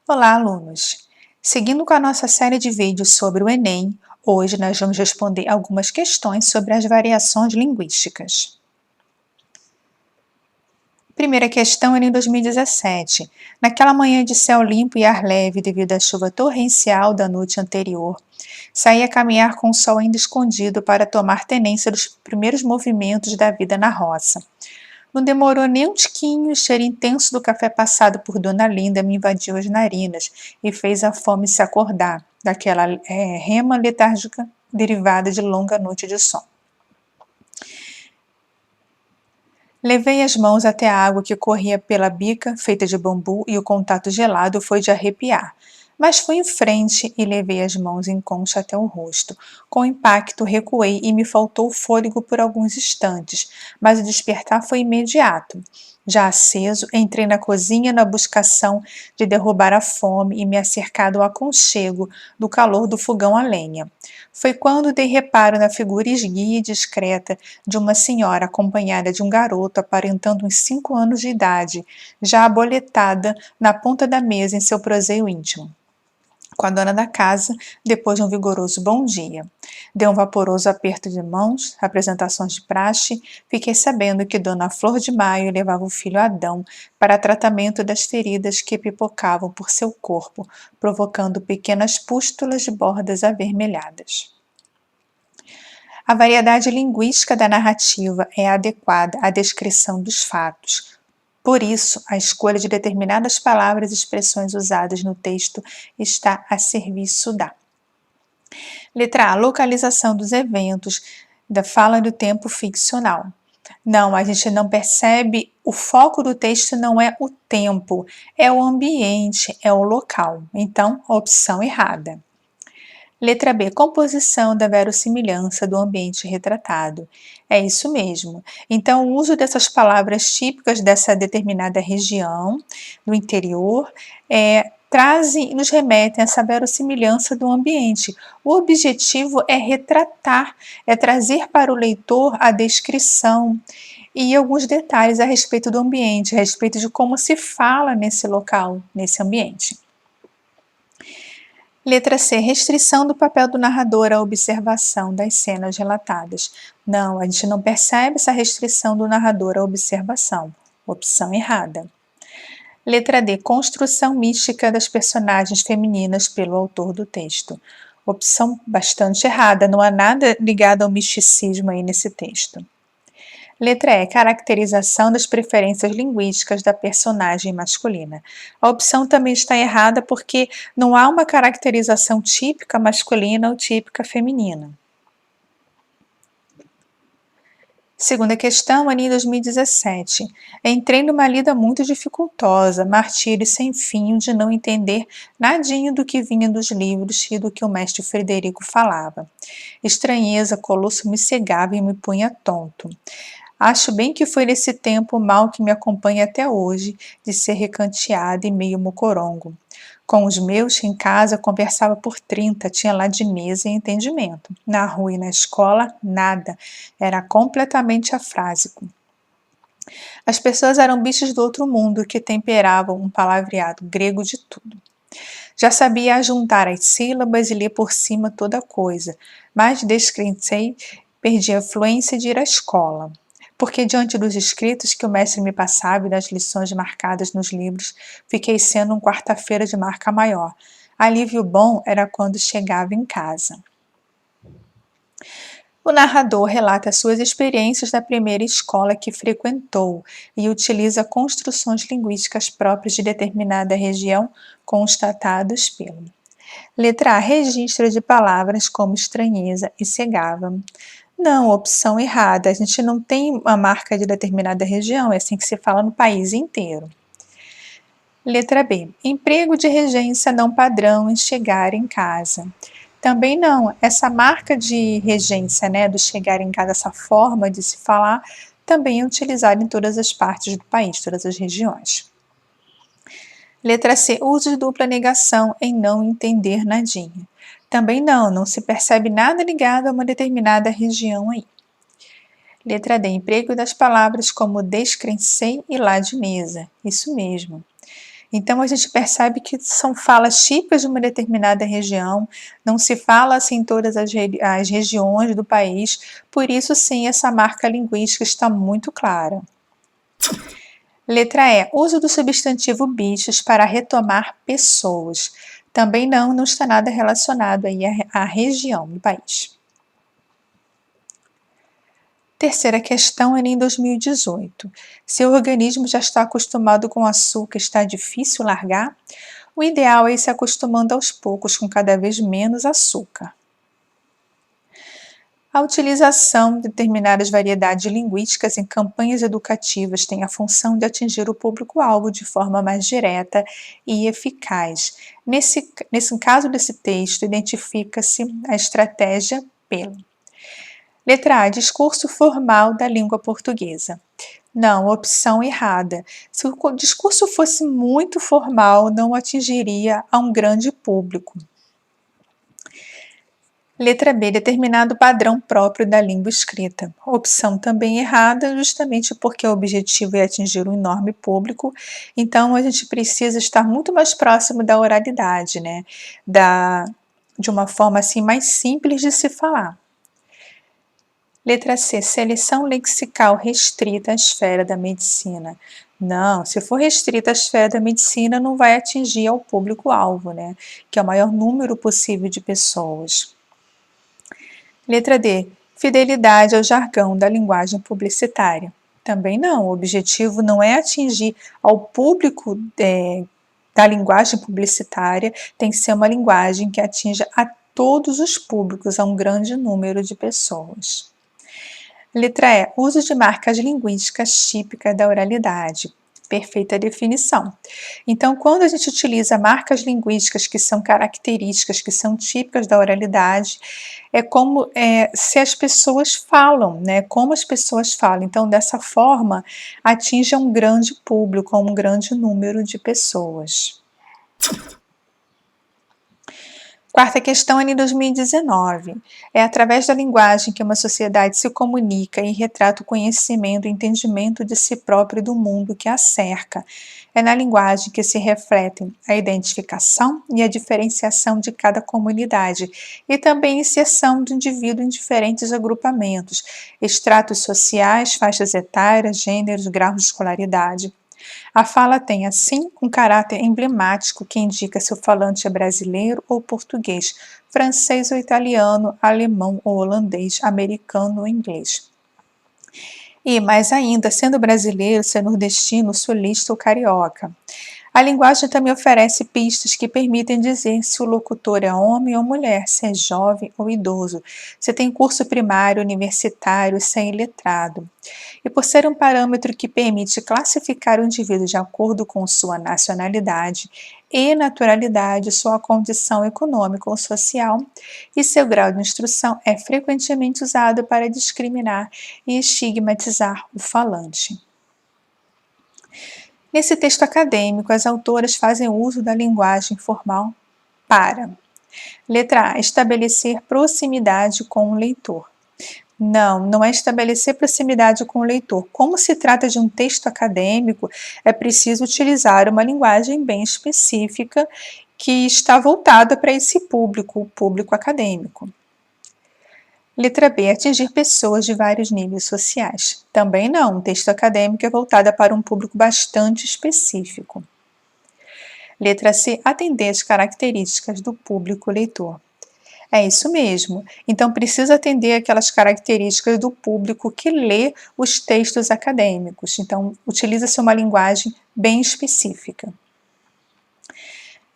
Olá, alunos! Seguindo com a nossa série de vídeos sobre o Enem, hoje nós vamos responder algumas questões sobre as variações linguísticas. Primeira questão era em 2017. Naquela manhã de céu limpo e ar leve devido à chuva torrencial da noite anterior, saí a caminhar com o sol ainda escondido para tomar tenência dos primeiros movimentos da vida na roça. Não demorou nem um tiquinho, o cheiro intenso do café passado por Dona Linda me invadiu as narinas e fez a fome se acordar daquela rema letárgica derivada de longa noite de sono. Levei as mãos até a água que corria pela bica, feita de bambu, e o contato gelado foi de arrepiar. Mas fui em frente e levei as mãos em concha até o rosto. Com o impacto, recuei e me faltou fôlego por alguns instantes, mas o despertar foi imediato. Já aceso, entrei na cozinha na buscação de derrubar a fome e me acercar do aconchego do calor do fogão a lenha. Foi quando dei reparo na figura esguia e discreta de uma senhora acompanhada de um garoto aparentando uns 5 anos de idade, já aboletada na ponta da mesa em seu proseio íntimo com a dona da casa, depois de um vigoroso bom dia. Deu um vaporoso aperto de mãos, apresentações de praxe, fiquei sabendo que Dona Flor de Maio levava o filho Adão para tratamento das feridas que pipocavam por seu corpo, provocando pequenas pústulas de bordas avermelhadas. A variedade linguística da narrativa é adequada à descrição dos fatos. Por isso, a escolha de determinadas palavras e expressões usadas no texto está a serviço da. Letra A. Localização dos eventos da fala do tempo ficcional. Não, a gente não percebe, o foco do texto não é o tempo, é o ambiente, é o local. Então, opção errada. Letra B. Composição da verossimilhança do ambiente retratado. É isso mesmo. Então, o uso dessas palavras típicas dessa determinada região do interior trazem, nos remetem a essa verossimilhança do ambiente. O objetivo é retratar, é trazer para o leitor a descrição e alguns detalhes a respeito do ambiente, a respeito de como se fala nesse local, nesse ambiente. Letra C. Restrição do papel do narrador à observação das cenas relatadas. Não, a gente não percebe essa restrição do narrador à observação. Opção errada. Letra D. Construção mística das personagens femininas pelo autor do texto. Opção bastante errada, não há nada ligado ao misticismo aí nesse texto. Letra E. Caracterização das preferências linguísticas da personagem masculina. A opção também está errada porque não há uma caracterização típica masculina ou típica feminina. Segunda questão, Enem 2017. Entrei numa lida muito dificultosa, martírio sem fim de não entender nadinho do que vinha dos livros e do que o mestre Frederico falava. Estranheza, colosso me cegava e me punha tonto. Acho bem que foi nesse tempo o mal que me acompanha até hoje, de ser recanteado e meio mocorongo. Com os meus, em casa, conversava por 30, tinha ladineza e entendimento. Na rua e na escola, nada. Era completamente afrásico. As pessoas eram bichos do outro mundo que temperavam um palavreado grego de tudo. Já sabia ajuntar as sílabas e ler por cima toda coisa, mas descrencei, perdi a fluência de ir à escola. Porque diante dos escritos que o mestre me passava e das lições marcadas nos livros, fiquei sendo um quarta-feira de marca maior. Alívio bom era quando chegava em casa. O narrador relata suas experiências da primeira escola que frequentou e utiliza construções linguísticas próprias de determinada região constatados pelo. Letra A. Registro de palavras como estranheza e cegava. Não, opção errada. A gente não tem uma marca de determinada região, é assim que se fala no país inteiro. Letra B. Emprego de regência não padrão em chegar em casa. Também não. Essa marca de regência, do chegar em casa, essa forma de se falar, também é utilizada em todas as partes do país, todas as regiões. Letra C. Uso de dupla negação em não entender nadinha. Também não se percebe nada ligado a uma determinada região aí. Letra D. Emprego das palavras como descrencei e ladinesa. Isso mesmo. Então, a gente percebe que são falas típicas de uma determinada região, não se fala assim em todas as regiões do país, por isso, sim, essa marca linguística está muito clara. Letra E. Uso do substantivo bichos para retomar pessoas. Também não está nada relacionado aí à região do país. Terceira questão era em 2018. Se o organismo já está acostumado com açúcar, está difícil largar? O ideal é ir se acostumando aos poucos com cada vez menos açúcar. A utilização de determinadas variedades linguísticas em campanhas educativas tem a função de atingir o público-alvo de forma mais direta e eficaz. Nesse caso desse texto, identifica-se a estratégia pelo. Letra A. Discurso formal da língua portuguesa. Não, opção errada. Se o discurso fosse muito formal, não atingiria a um grande público. Letra B. Determinado padrão próprio da língua escrita. Opção também errada, justamente porque o objetivo é atingir um enorme público, então a gente precisa estar muito mais próximo da oralidade, né? De uma forma assim mais simples de se falar. Letra C. Seleção lexical restrita à esfera da medicina. Não, se for restrita à esfera da medicina, não vai atingir ao público-alvo, né? Que é o maior número possível de pessoas. Letra D. Fidelidade ao jargão da linguagem publicitária. Também não, o objetivo não é atingir ao público da linguagem publicitária, tem que ser uma linguagem que atinja a todos os públicos, a um grande número de pessoas. Letra E. Uso de marcas linguísticas típicas da oralidade. Perfeita definição. Então, quando a gente utiliza marcas linguísticas que são características, que são típicas da oralidade, é como se as pessoas falam, né? Como as pessoas falam. Então, dessa forma, atinge um grande público, um grande número de pessoas. Quarta questão é em 2019. É através da linguagem que uma sociedade se comunica e retrata o conhecimento e entendimento de si próprio e do mundo que a cerca. É na linguagem que se refletem a identificação e a diferenciação de cada comunidade e também a inserção do indivíduo em diferentes agrupamentos, estratos sociais, faixas etárias, gêneros, graus de escolaridade. A fala tem, assim, um caráter emblemático que indica se o falante é brasileiro ou português, francês ou italiano, alemão ou holandês, americano ou inglês. E, mais ainda, sendo brasileiro, ser nordestino, sulista ou carioca. A linguagem também oferece pistas que permitem dizer se o locutor é homem ou mulher, se é jovem ou idoso, se tem curso primário, universitário, se é iletrado. E por ser um parâmetro que permite classificar o indivíduo de acordo com sua nacionalidade e naturalidade, sua condição econômica ou social e seu grau de instrução, é frequentemente usado para discriminar e estigmatizar o falante. Nesse texto acadêmico, as autoras fazem uso da linguagem formal para: letra A. Estabelecer proximidade com o leitor. Não é estabelecer proximidade com o leitor. Como se trata de um texto acadêmico, é preciso utilizar uma linguagem bem específica que está voltada para esse público, o público acadêmico. Letra B. Atingir pessoas de vários níveis sociais. Também não, um texto acadêmico é voltado para um público bastante específico. Letra C. Atender às características do público leitor. É isso mesmo. Então, precisa atender aquelas características do público que lê os textos acadêmicos. Então, utiliza-se uma linguagem bem específica.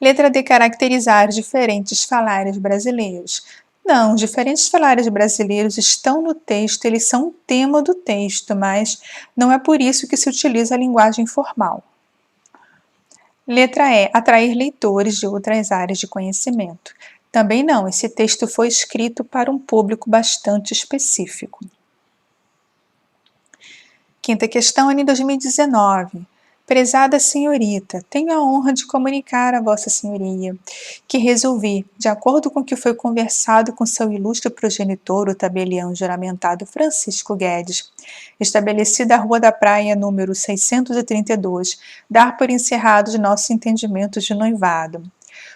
Letra D. Caracterizar diferentes falares brasileiros. Não, os diferentes falares brasileiros estão no texto, eles são o tema do texto, mas não é por isso que se utiliza a linguagem formal. Letra E. Atrair leitores de outras áreas de conhecimento. Também não, esse texto foi escrito para um público bastante específico. Quinta questão é em 2019. Prezada senhorita, tenho a honra de comunicar a Vossa Senhoria que resolvi, de acordo com o que foi conversado com seu ilustre progenitor, o tabelião juramentado Francisco Guedes, estabelecida a Rua da Praia número 632, dar por encerrados nossos entendimentos de noivado.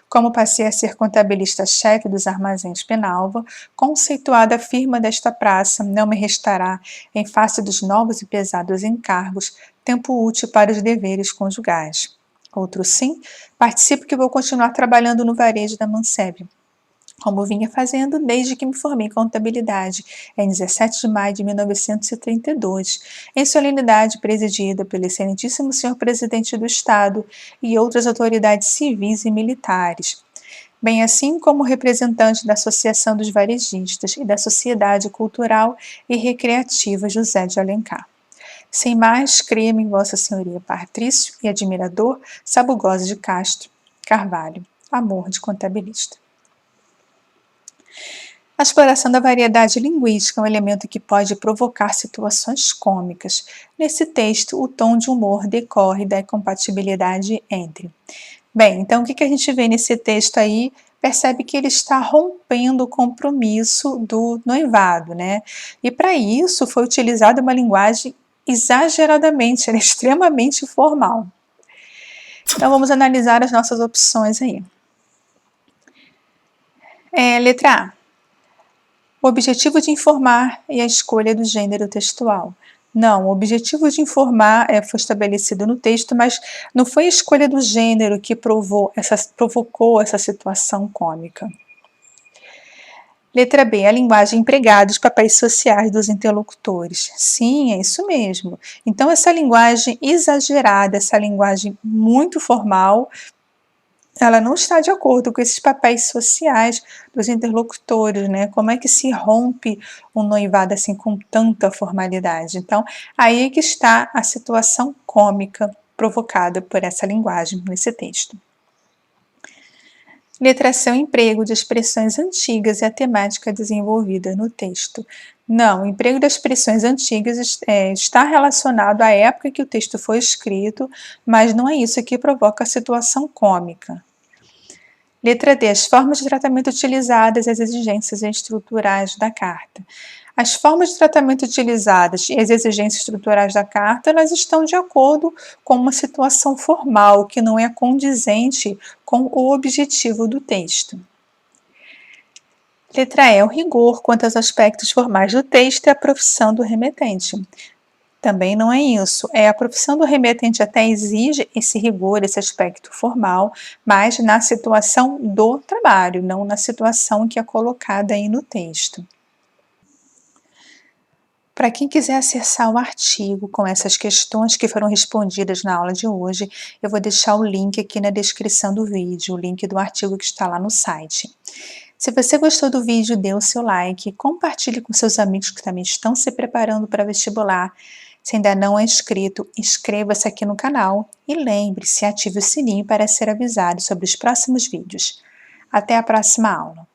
Como passei a ser contabilista-chefe dos armazéns Penalva, conceituada firma desta praça, não me restará, em face dos novos e pesados encargos, tempo útil para os deveres conjugais. Outro sim, participo que vou continuar trabalhando no varejo da Manseb, como vinha fazendo desde que me formei em contabilidade, em 17 de maio de 1932, em solenidade presidida pelo excelentíssimo senhor presidente do Estado e outras autoridades civis e militares, bem assim como representante da Associação dos Varejistas e da Sociedade Cultural e Recreativa José de Alencar. Sem mais, creia-me em Vossa Senhoria Patrício e admirador Sabugosa de Castro Carvalho, amor de contabilista. A exploração da variedade linguística é um elemento que pode provocar situações cômicas. Nesse texto, o tom de humor decorre da incompatibilidade entre. Bem, então o que a gente vê nesse texto aí? Percebe que ele está rompendo o compromisso do noivado, né? E para isso foi utilizada uma linguagem exageradamente, extremamente formal. Então vamos analisar as nossas opções aí. Letra A. O objetivo de informar e a escolha do gênero textual. Não, o objetivo de informar foi estabelecido no texto, mas não foi a escolha do gênero que provocou essa situação cômica. Letra B, a linguagem empregada, os papéis sociais dos interlocutores. Sim, é isso mesmo. Então, essa linguagem exagerada, essa linguagem muito formal, ela não está de acordo com esses papéis sociais dos interlocutores, né? Como é que se rompe um noivado assim com tanta formalidade? Então, aí é que está a situação cômica provocada por essa linguagem nesse texto. Letra C, o emprego de expressões antigas e a temática desenvolvida no texto. Não, o emprego das expressões antigas está relacionado à época que o texto foi escrito, mas não é isso que provoca a situação cômica. Letra D, as formas de tratamento utilizadas e as exigências estruturais da carta. As formas de tratamento utilizadas e as exigências estruturais da carta, elas estão de acordo com uma situação formal que não é condizente com o objetivo do texto. Letra E, o rigor quanto aos aspectos formais do texto e a profissão do remetente. Também não é isso. A profissão do remetente até exige esse rigor, esse aspecto formal, mas na situação do trabalho, não na situação que é colocada aí no texto. Para quem quiser acessar o artigo com essas questões que foram respondidas na aula de hoje, eu vou deixar o link aqui na descrição do vídeo, o link do artigo que está lá no site. Se você gostou do vídeo, dê o seu like, compartilhe com seus amigos que também estão se preparando para vestibular. Se ainda não é inscrito, inscreva-se aqui no canal e lembre-se, ative o sininho para ser avisado sobre os próximos vídeos. Até a próxima aula!